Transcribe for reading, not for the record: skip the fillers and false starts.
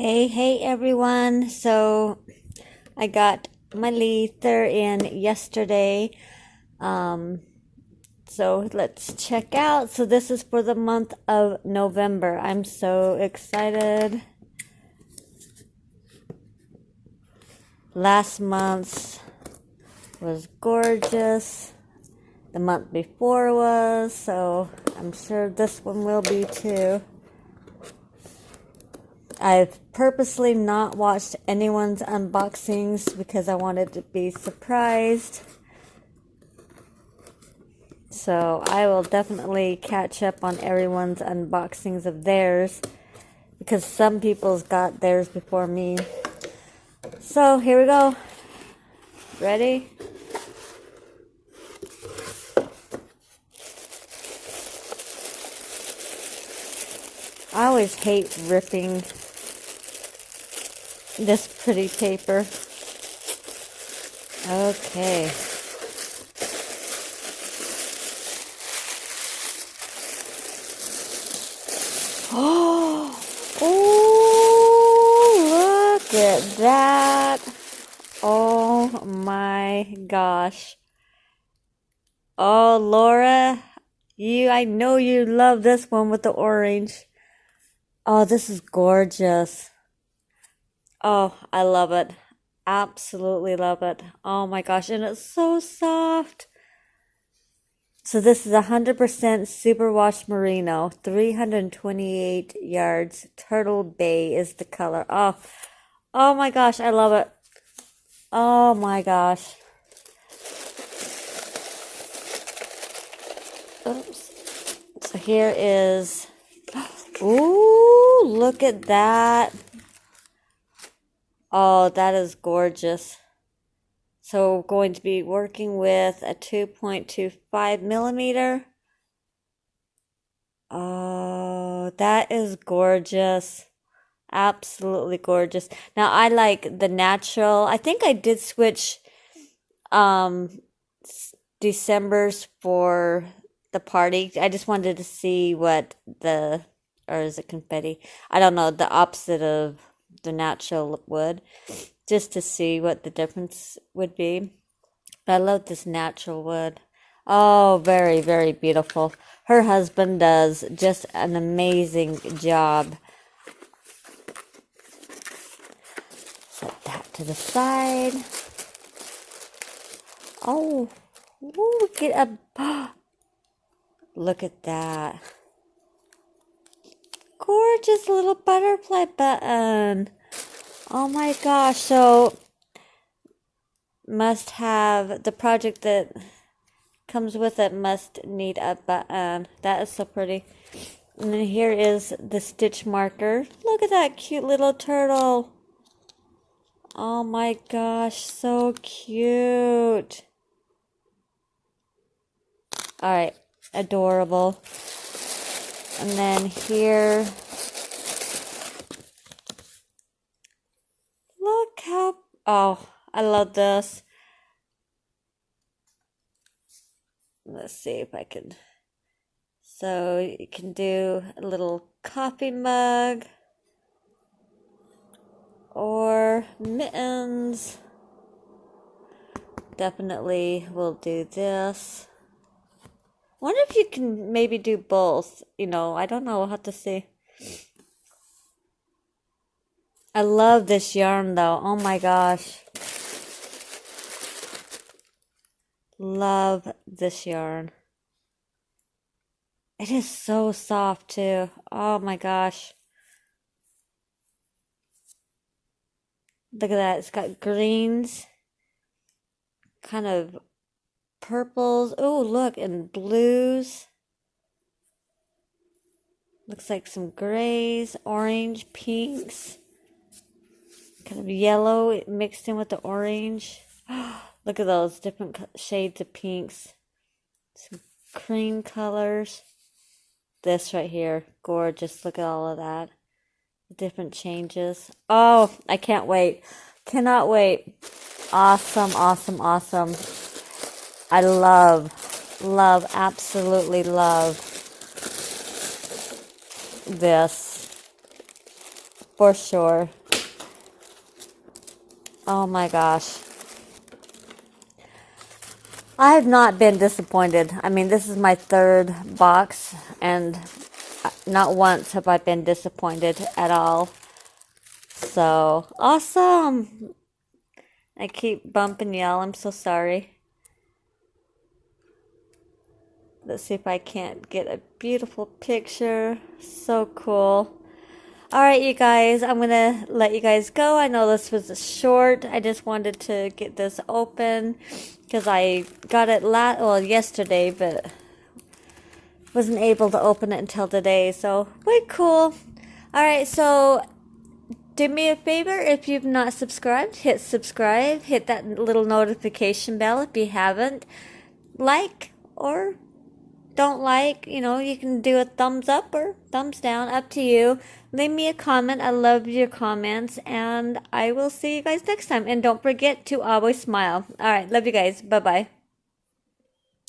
Hey everyone. So I got my Leither in yesterday. Um, so let's check out. So this is for the month of November. I'm so excited. Last month's was gorgeous. The month before was, so I'm sure this one will be too. I've purposely not watched anyone's unboxings because I wanted to be surprised. So I will definitely catch up on everyone's unboxings of theirs because some people's got theirs before me. So here we go. Ready? I always hate ripping this pretty paper. Okay. Oh, look at that. Oh my gosh. Oh, Laura, I know you love this one with the orange. Oh, this is gorgeous. Oh, I love it. Absolutely love it. Oh my gosh, and it's so soft. So this is 100% superwash merino, 328 yards. Turtle Bay is the color. Oh my gosh, I love it. Oh my gosh. Oops. So here is, ooh, look at that. Oh, that is gorgeous. So going to be working with a 2.25 millimeter. Oh, that is gorgeous. Absolutely gorgeous. Now I like the natural. I think I did switch December's for the party. I just wanted to see what or is it confetti? I don't know, the opposite of the natural wood, just to see what the difference would be. But I love this natural wood. Oh, very, very beautiful. Her husband does just an amazing job. Set that to the side. Oh, ooh, get a look at that. Gorgeous little butterfly button. Oh my gosh. So must have the project that comes with it must need a button. That is so pretty. And then here is the stitch marker. Look at that cute little turtle. Oh my gosh, so cute. Alright, adorable. And then here, look how, oh, I love this. Let's see if I can, so you can do a little coffee mug or mittens. Definitely will do this. Wonder if you can maybe do both. I don't know. We'll have to see. I love this yarn though. Oh my gosh. Love this yarn. It is so soft too. Oh my gosh. Look at that. It's got greens. Kind of purples. Oh, look, and blues. Looks like some grays, orange, pinks. Kind of yellow mixed in with the orange. Look at those different shades of pinks. Some cream colors. This right here, gorgeous. Look at all of that. The different changes. Oh, I can't wait. Cannot wait. Awesome, awesome, awesome. I love, absolutely love this. For sure. Oh my gosh. I have not been disappointed. I mean, this is my third box, and not once have I been disappointed at all. So, awesome! I keep bumping y'all. I'm so sorry. Let's see if I can't get a beautiful picture. So cool. Alright, you guys, I'm going to let you guys go. I know this was short. I just wanted to get this open because I got it yesterday, but wasn't able to open it until today. So, way cool. Alright, so do me a favor, if you've not subscribed, hit subscribe. Hit that little notification bell if you haven't. Like or don't like, you can do a thumbs up or thumbs down, up to you. Leave me a comment. I love your comments, and I will see you guys next time. And don't forget to always smile. All right, love you guys. Bye-bye.